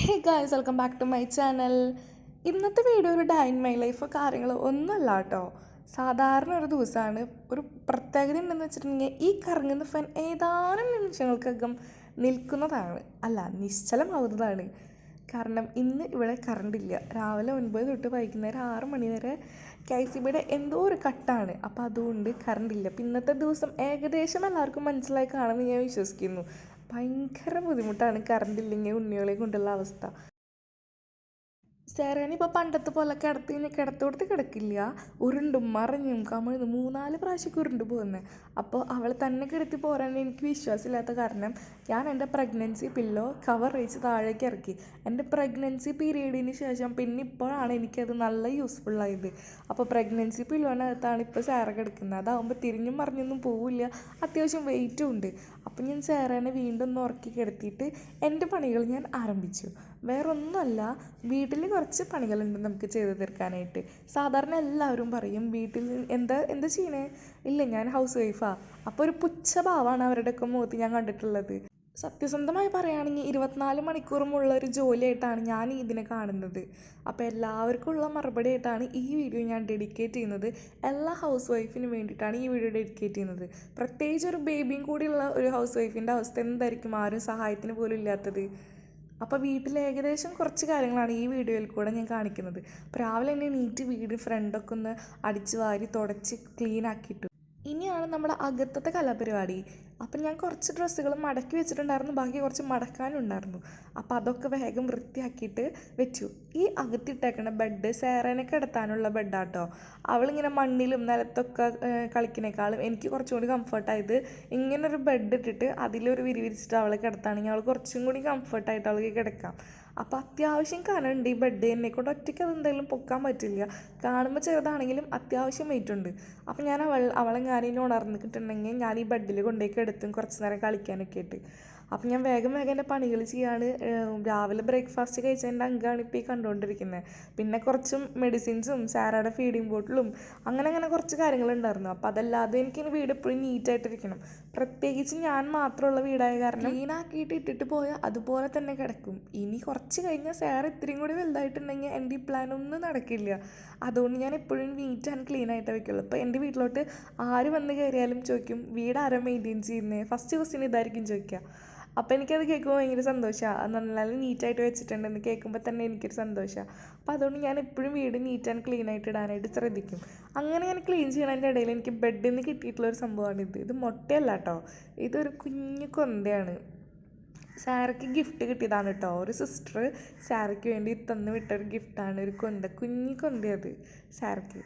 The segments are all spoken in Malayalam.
Hey guys, welcome back to my channel. ഇന്നത്തെ വീഡിയോ ഒരു ഡേ ഇൻ മൈ ലൈഫ് കാര്യങ്ങൾ ഒന്നുമല്ല കേട്ടോ. സാധാരണ ഒരു ദിവസമാണ്. ഒരു പ്രത്യേകത ഉണ്ടെന്ന് വെച്ചിട്ടുണ്ടെങ്കിൽ ഈ കറങ്ങുന്ന ഫാൻ ഏതാനും നിമിഷങ്ങൾക്കകം നിൽക്കുന്നതാണ്, അല്ല നിശ്ചലമാവുന്നതാണ്. കാരണം ഇന്ന് ഇവിടെ കറണ്ടില്ല. രാവിലെ 9 തൊട്ട് വൈകുന്നേരം 6 മണി വരെ KCBയുടെ എന്തോ ഒരു കട്ടാണ്. അപ്പോൾ അതുകൊണ്ട് കറണ്ടില്ല. അപ്പം ഇന്നത്തെ ദിവസം ഏകദേശം എല്ലാവർക്കും മനസ്സിലായി കാണുമെന്ന് ഞാൻ വിശ്വസിക്കുന്നു. ഭയങ്കര ബുദ്ധിമുട്ടാണ് കറണ്ടില്ലെങ്കിൽ ഉണ്ണികളെ കൊണ്ടുള്ള അവസ്ഥ. സേറേനെ ഇപ്പോൾ പണ്ടത്തെ പോലെ കിടത്തോടത്ത് കിടക്കില്ല, ഉരുണ്ടും മറിഞ്ഞും കമിഴ്ന്ന് 3-4 പ്രാവശ്യം ഉരുണ്ട് പോകുന്നത്. അപ്പോൾ അവൾ തന്നെ കിടത്തി പോരാൻ എനിക്ക് വിശ്വാസമില്ലാത്ത കാരണം ഞാൻ എൻ്റെ പ്രഗ്നൻസി പില്ലോ കവർ വെച്ച് താഴേക്ക് ഇറക്കി. എൻ്റെ പ്രഗ്നൻസി പീരീഡിന് ശേഷം പിന്നെ ഇപ്പോഴാണ് എനിക്കത് നല്ല യൂസ്ഫുള്ളായത്. അപ്പോൾ പ്രഗ്നൻസി പില്ലോനകത്താണ് ഇപ്പോൾ സേറ കിടക്കുന്നത്. അതാകുമ്പോൾ തിരിഞ്ഞും മറിഞ്ഞൊന്നും പോവില്ല, അത്യാവശ്യം വെയിറ്റും ഉണ്ട്. അപ്പോൾ ഞാൻ സേറേനെ വീണ്ടും ഒന്ന് ഉറക്കി കിടത്തിയിട്ട് എൻ്റെ പണികൾ ഞാൻ ആരംഭിച്ചു. വേറൊന്നുമല്ല, വീട്ടിൽ കുറച്ച് പണികളുണ്ട് നമുക്ക് ചെയ്ത് തീർക്കാനായിട്ട്. സാധാരണ എല്ലാവരും പറയും വീട്ടിൽ എന്താ ചെയ്യണേ, ഇല്ല ഞാൻ ഹൗസ് വൈഫാ. അപ്പോൾ ഒരു പുച്ഛഭാവമാണ് അവരുടെയൊക്കെ മുഖത്ത് ഞാൻ കണ്ടിട്ടുള്ളത്. സത്യസന്ധമായി പറയുകയാണെങ്കിൽ 24 മണിക്കൂറുമുള്ള ഒരു ജോലിയായിട്ടാണ് ഞാൻ ഇതിനെ കാണുന്നത്. അപ്പോൾ എല്ലാവർക്കും ഉള്ള മറുപടി ആയിട്ടാണ് ഈ വീഡിയോ ഞാൻ ഡെഡിക്കേറ്റ് ചെയ്യുന്നത്. എല്ലാ ഹൗസ് വൈഫിനും വേണ്ടിയിട്ടാണ് ഈ വീഡിയോ ഡെഡിക്കേറ്റ് ചെയ്യുന്നത്. പ്രത്യേകിച്ച് ഒരു ബേബിയും കൂടിയുള്ള ഒരു ഹൗസ് വൈഫിൻ്റെ അവസ്ഥ എന്തായിരിക്കും, ആരും സഹായത്തിന് പോലും ഇല്ലാത്തത്. അപ്പോൾ വീട്ടിൽ ഏകദേശം കുറച്ച് കാര്യങ്ങളാണ് ഈ വീഡിയോയിൽ കൂടെ ഞാൻ കാണിക്കുന്നത്. അപ്പോൾ രാവിലെ തന്നെ എണീറ്റ് വീട് ഫ്രണ്ടൊക്കെ ഒന്ന് അടിച്ച് വാരി തുടച്ച് ക്ലീൻ ആക്കിയിട്ടു. ഇനിയാണ് നമ്മുടെ അകത്തത്തെ കലാപരിപാടി. അപ്പം ഞാൻ കുറച്ച് ഡ്രസ്സുകൾ മടക്കി വെച്ചിട്ടുണ്ടായിരുന്നു, ബാക്കി കുറച്ച് മടക്കാനുണ്ടായിരുന്നു. അപ്പോൾ അതൊക്കെ വേഗം വൃത്തിയാക്കിയിട്ട് വെച്ചു. ഈ അകത്തിട്ടേക്കണ ബെഡ് സേറേനെ കിടത്താനുള്ള ബെഡാട്ടോ. അവളിങ്ങനെ മണ്ണിലും നിലത്തൊക്കെ കളിക്കുന്നേക്കാളും എനിക്ക് കുറച്ചും കൂടി കംഫർട്ടായത് ഇങ്ങനൊരു ബെഡ് ഇട്ടിട്ട് അതിലൊരു വിരിച്ചിട്ട് അവളെ കിടത്താണെങ്കിൽ അവൾ കുറച്ചും കൂടി കംഫർട്ടായിട്ട് അവൾക്ക് കിടക്കാം. അപ്പോൾ അത്യാവശ്യം കനമുണ്ട് ഈ ബെഡ്. എന്നെക്കൊണ്ട് ഒറ്റയ്ക്ക് അതെന്തായാലും പൊക്കാൻ പറ്റില്ല. കാണുമ്പോൾ ചെറുതാണെങ്കിലും അത്യാവശ്യം വെയിറ്റ് ഉണ്ട്. അപ്പോൾ ഞാൻ അവളെങ്ങാനും ഉണർന്നിട്ടുണ്ടെങ്കിൽ ഞാൻ ഈ ബെഡിൽ കൊണ്ടുപോയി കിടത്തും കുറച്ച് നേരം കളിക്കാനൊക്കെ ആയിട്ട്. അപ്പം ഞാൻ വേഗം എൻ്റെ പണികൾ ചെയ്യാണ്. രാവിലെ ബ്രേക്ക്ഫാസ്റ്റ് കഴിച്ചതിൻ്റെ അങ്കാണ് ഇപ്പോൾ ഈ കണ്ടുകൊണ്ടിരിക്കുന്നത്. പിന്നെ കുറച്ചും മെഡിസിൻസും സാറയുടെ ഫീഡിങ് ബോട്ടിലും അങ്ങനെ കുറച്ച് കാര്യങ്ങളുണ്ടായിരുന്നു. അപ്പോൾ അതല്ലാതെ എനിക്കിനി വീട് എപ്പോഴും നീറ്റായിട്ടിരിക്കണം. പ്രത്യേകിച്ച് ഞാൻ മാത്രമുള്ള വീടായ കാരണം ക്ലീൻ ആക്കിയിട്ട് ഇട്ടിട്ട് പോയാൽ അതുപോലെ തന്നെ കിടക്കും. ഇനി കുറച്ച് കഴിഞ്ഞാൽ സാർ ഇത്രയും കൂടി വലുതായിട്ടുണ്ടെങ്കിൽ എൻ്റെ ഈ പ്ലാനൊന്നും നടക്കില്ല. അതുകൊണ്ട് ഞാൻ എപ്പോഴും നീറ്റ് ആൻഡ് ക്ലീൻ ആയിട്ടേ വയ്ക്കുള്ളൂ. ഇപ്പോൾ എൻ്റെ വീട്ടിലോട്ട് ആര് വന്ന് കയറിയാലും ചോദിക്കും വീട് ആരാ മെയിൻറ്റെയിൻ ചെയ്യുന്നത്, ഫസ്റ്റ് ക്വസ്റ്റ്യൻ ഇതായിരിക്കും ചോദിക്കുക. അപ്പോൾ എനിക്കത് കേൾക്കുമ്പോൾ ഭയങ്കര സന്തോഷമാണ്. നല്ല നീറ്റായിട്ട് വെച്ചിട്ടുണ്ടെന്ന് കേൾക്കുമ്പോൾ തന്നെ എനിക്കൊരു സന്തോഷമാണ്. അപ്പോൾ അതുകൊണ്ട് ഞാൻ എപ്പോഴും വീട് നീറ്റ് ആൻഡ് ക്ലീൻ ആയിട്ട് ഇടാനായിട്ട് ശ്രദ്ധിക്കും. അങ്ങനെ ഞാൻ ക്ലീൻ ചെയ്യണതിൻ്റെ ഇടയിൽ എനിക്ക് ബെഡിൽ നിന്ന് കിട്ടിയിട്ടുള്ളൊരു സംഭവമാണിത്. ഇത് മുട്ടയല്ല കേട്ടോ, ഇതൊരു കുഞ്ഞു കൊന്തയാണ്. സാറയ്ക്ക് ഗിഫ്റ്റ് കിട്ടിയതാണ് കേട്ടോ. ഒരു സിസ്റ്റർ സാറയ്ക്ക് വേണ്ടി തന്നു വിട്ടൊരു ഗിഫ്റ്റാണ് ഒരു കുഞ്ഞു കൊന്തയത് സാറയ്ക്ക്.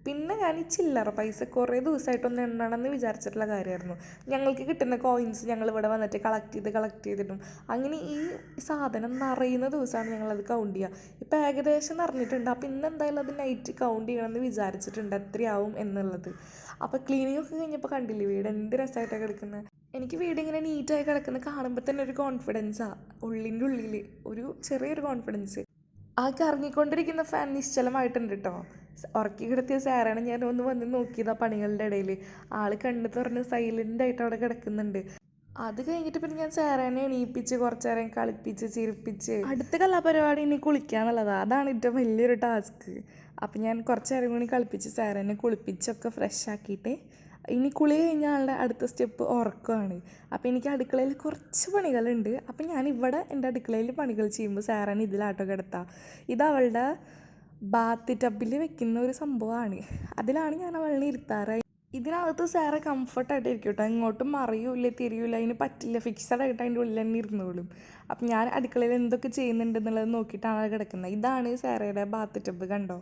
പിന്നെ ഞാൻ ഈ ചില്ലറ പൈസ കുറേ ദിവസമായിട്ടൊന്ന് എണ്ണണമെന്ന് വിചാരിച്ചിട്ടുള്ള കാര്യമായിരുന്നു. ഞങ്ങൾക്ക് കിട്ടുന്ന കോയിൻസ് ഞങ്ങൾ ഇവിടെ വന്നിട്ട് കളക്ട് ചെയ്തിട്ടും അങ്ങനെ ഈ സാധനം നിറയുന്ന ദിവസമാണ് ഞങ്ങളത് കൗണ്ട് ചെയ്യുക. ഇപ്പോൾ ഏകദേശം നിറഞ്ഞിട്ടുണ്ട്. അപ്പോൾ ഇന്ന് എന്തായാലും അത് നൈറ്റ് കൗണ്ട് ചെയ്യണമെന്ന് വിചാരിച്ചിട്ടുണ്ട് എത്രയാവും എന്നുള്ളത്. അപ്പോൾ ക്ലീനിങ് ഒക്കെ കഴിഞ്ഞപ്പോൾ കണ്ടില്ലേ വീട് എന്ത് രസമായിട്ടാണ് കിടക്കുന്നത്. എനിക്ക് വീടിങ്ങനെ നീറ്റായി കിടക്കുന്നത് കാണുമ്പോൾ തന്നെ ഒരു കോൺഫിഡൻസാണ്. ഉള്ളിൻ്റെ ഉള്ളിൽ ഒരു ചെറിയൊരു കോൺഫിഡൻസ്. ആ കറങ്ങിക്കൊണ്ടിരിക്കുന്ന ഫാൻ നിശ്ചലമായിട്ടുണ്ട് കേട്ടോ. ഉറക്കി കിടത്തിയ സാറാണ്. ഞാൻ ഒന്ന് വന്ന് നോക്കിയത് ആ പണികളുടെ ഇടയിൽ. ആൾ കണ്ണ് തുറന്ന് സൈലൻ്റായിട്ട് അവിടെ കിടക്കുന്നുണ്ട്. അത് കഴിഞ്ഞിട്ട് പിന്നെ ഞാൻ സാറേനെ എണീപ്പിച്ച് കുറച്ച് നേരം കളിപ്പിച്ച് ചിരിപ്പിച്ച് അടുത്ത കലാപരിപാടി ഇനി കുളിക്കാന്നുള്ളതാണ്. അതാണ് ഏറ്റവും വലിയൊരു ടാസ്ക്. അപ്പം ഞാൻ കുറച്ച് നേരം കൂടി കളിപ്പിച്ച് സാറേനെ കുളിപ്പിച്ചൊക്കെ ഫ്രഷ് ആക്കിയിട്ട് ഇനി കുളി കഴിഞ്ഞ ആളുടെ അടുത്ത സ്റ്റെപ്പ് ഉറക്കമാണ്. അപ്പോൾ എനിക്ക് അടുക്കളയിൽ കുറച്ച് പണികളുണ്ട്. അപ്പം ഞാനിവിടെ എൻ്റെ അടുക്കളയിൽ പണികൾ ചെയ്യുമ്പോൾ സാറാണ് ഇതിലാട്ടോ കിടത്താം. ഇതവളുടെ ബാത്ത് ടബിൽ വെക്കുന്ന ഒരു സംഭവമാണ്. അതിലാണ് ഞാൻ അവളിനെ ഇരുത്താറ്. ഇതിനകത്ത് സാറ് കംഫർട്ടായിട്ടിരിക്കും കേട്ടോ. ഇങ്ങോട്ടും മറിയൂല്ല തിരിയൂല, അതിന് പറ്റില്ല, ഫിക്സഡായിട്ട് അതിൻ്റെ ഉള്ളിൽ തന്നെ ഇരുന്നോളും. അപ്പം ഞാൻ അടുക്കളയിൽ എന്തൊക്കെ ചെയ്യുന്നുണ്ടെന്നുള്ളത് നോക്കിയിട്ടാണ് കിടക്കുന്നത്. ഇതാണ് സാറയുടെ ബാത്ത് ടബ്, കണ്ടോ.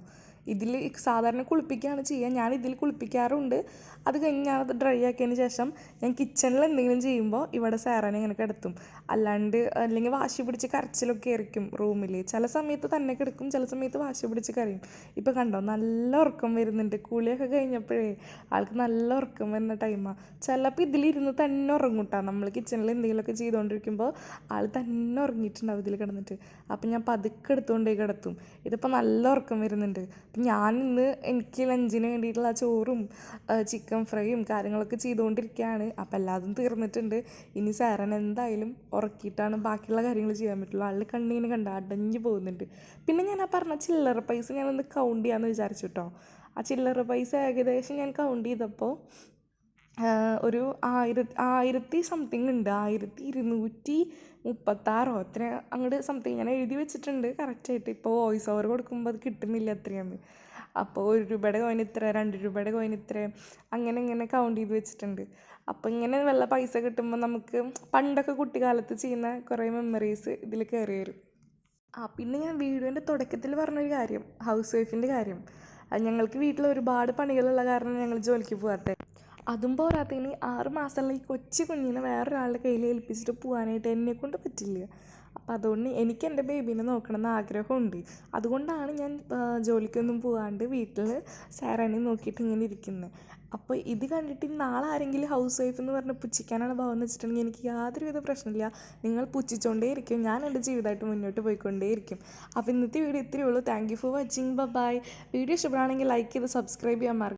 ഇതിൽ സാധാരണ കുളിപ്പിക്കുകയാണ് ചെയ്യുക. ഞാൻ ഇതിൽ കുളിപ്പിക്കാറുണ്ട്. അത് കഴിഞ്ഞ് ഞാനത് ഡ്രൈ ആക്കിയതിന് ശേഷം ഞാൻ കിച്ചണിൽ എന്തെങ്കിലും ചെയ്യുമ്പോൾ ഇവിടെ സാറനെ ഇങ്ങനെ കിടത്തും. അല്ലെങ്കിൽ വാശി പിടിച്ച് കരച്ചിലൊക്കെ ആയിരിക്കും റൂമിൽ. ചില സമയത്ത് തന്നെ കിടക്കും, ചില സമയത്ത് വാശി പിടിച്ച് കരയും. ഇപ്പോൾ കണ്ടോ നല്ല ഉറക്കം വരുന്നുണ്ട്. കുളിയൊക്കെ കഴിഞ്ഞപ്പോഴേ ആൾക്ക് നല്ല ഉറക്കം വരുന്ന ടൈമാണ്. ചിലപ്പോൾ ഇതിലിരുന്ന് തന്നെ ഉറങ്ങും കേട്ടോ. നമ്മൾ കിച്ചണിൽ എന്തെങ്കിലുമൊക്കെ ചെയ്തുകൊണ്ടിരിക്കുമ്പോൾ ആൾ തന്നെ ഉറങ്ങിയിട്ടുണ്ടാവും ഇതിൽ കിടന്നിട്ട്. അപ്പം ഞാൻ പതുക്കെ എടുത്തുകൊണ്ടേ കിടത്തും. ഇതിപ്പോൾ നല്ല ഉറക്കം വരുന്നുണ്ട്. അപ്പം ഞാൻ ഇന്ന് എനിക്ക് ലഞ്ചിന് വേണ്ടിയിട്ടുള്ള ചോറും ചിക്കൻ ഫ്രൈയും കാര്യങ്ങളൊക്കെ ചെയ്തുകൊണ്ടിരിക്കുകയാണ്. അപ്പം എല്ലാതും തീർന്നിട്ടുണ്ട്. ഇനി സാറൻ എന്തായാലും ഉറക്കിയിട്ടാണ് ബാക്കിയുള്ള കാര്യങ്ങൾ ചെയ്യാൻ പറ്റുള്ളൂ. ആൾ കണ്ണിങ്ങനെ കണ്ട അടഞ്ഞു പോകുന്നുണ്ട്. പിന്നെ ഞാൻ ആ പറഞ്ഞ ചില്ലറ പൈസ ഞാനൊന്ന് കൗണ്ട് ചെയ്യാമെന്ന് വിചാരിച്ചു കേട്ടോ. ആ ചില്ലറ പൈസ ഏകദേശം ഞാൻ കൗണ്ട് ചെയ്തപ്പോൾ ഒരു 1000 സംതിങ് ഉണ്ട്. 1236 അത്ര അങ്ങോട്ട് സംതിങ് ഞാൻ എഴുതി വെച്ചിട്ടുണ്ട് കറക്റ്റായിട്ട്. ഇപ്പോൾ വോയിസ് ഓവർ കൊടുക്കുമ്പോൾ അത് കിട്ടുന്നില്ല എത്രയാന്ന്. അപ്പോൾ 1 രൂപയുടെ കോയിൻ ഇത്ര, 2 രൂപയുടെ കോയിൻ ഇത്ര, അങ്ങനെ ഇങ്ങനെ കൗണ്ട് ചെയ്ത് വെച്ചിട്ടുണ്ട്. അപ്പോൾ ഇങ്ങനെ വല്ല പൈസ കിട്ടുമ്പോൾ നമുക്ക് പണ്ടൊക്കെ കുട്ടിക്കാലത്ത് ചെയ്യുന്ന കുറേ മെമ്മറീസ് ഇതിൽ കയറി വരും. പിന്നെ ഞാൻ വീഡിയോൻ്റെ തുടക്കത്തിൽ പറഞ്ഞൊരു കാര്യം, ഹൗസ് വൈഫിൻ്റെ കാര്യം. ഞങ്ങൾക്ക് വീട്ടിൽ ഒരുപാട് പണികളുള്ള കാരണം ഞങ്ങൾ ജോലിക്ക് പോകാത്തത്. അതും പോരാത്തതിന് 6 മാസമുള്ള ഈ കൊച്ചു കുഞ്ഞിനെ വേറൊരാളുടെ കയ്യിൽ ഏൽപ്പിച്ചിട്ട് പോകാനായിട്ട് എന്നെക്കൊണ്ട് പറ്റില്ല. അപ്പോൾ അതുകൊണ്ട് എനിക്ക് എൻ്റെ ബേബീനെ നോക്കണമെന്ന് ആഗ്രഹമുണ്ട്. അതുകൊണ്ടാണ് ഞാൻ ജോലിക്കൊന്നും പോകാണ്ട് വീട്ടിൽ സാറാനെ നോക്കിയിട്ട് ഇങ്ങനെ ഇരിക്കുന്നത്. അപ്പോൾ ഇത് കണ്ടിട്ട് നാളെ ആരെങ്കിലും ഹൗസ് വൈഫ് എന്ന് പറഞ്ഞ് പുച്ഛിക്കാനാണ് ഭാവം എന്ന് വെച്ചിട്ടുണ്ടെങ്കിൽ എനിക്ക് യാതൊരുവിധ പ്രശ്നമില്ല. നിങ്ങൾ പുച്ഛിച്ചുകൊണ്ടേയിരിക്കും, ഞാൻ എൻ്റെ ജീവിതമായിട്ട് മുന്നോട്ട് പോയിക്കൊണ്ടേയിരിക്കും. അപ്പോൾ ഇന്നത്തെ വീഡിയോ ഇത്രയേ ഉള്ളൂ. Thank you for watching. Bye. Video ഇഷ്ടപ്പെടുകയാണെങ്കിൽ ലൈക്ക് ചെയ്ത് സബ്സ്ക്രൈബ് ചെയ്യാൻ മറക്കരുത്.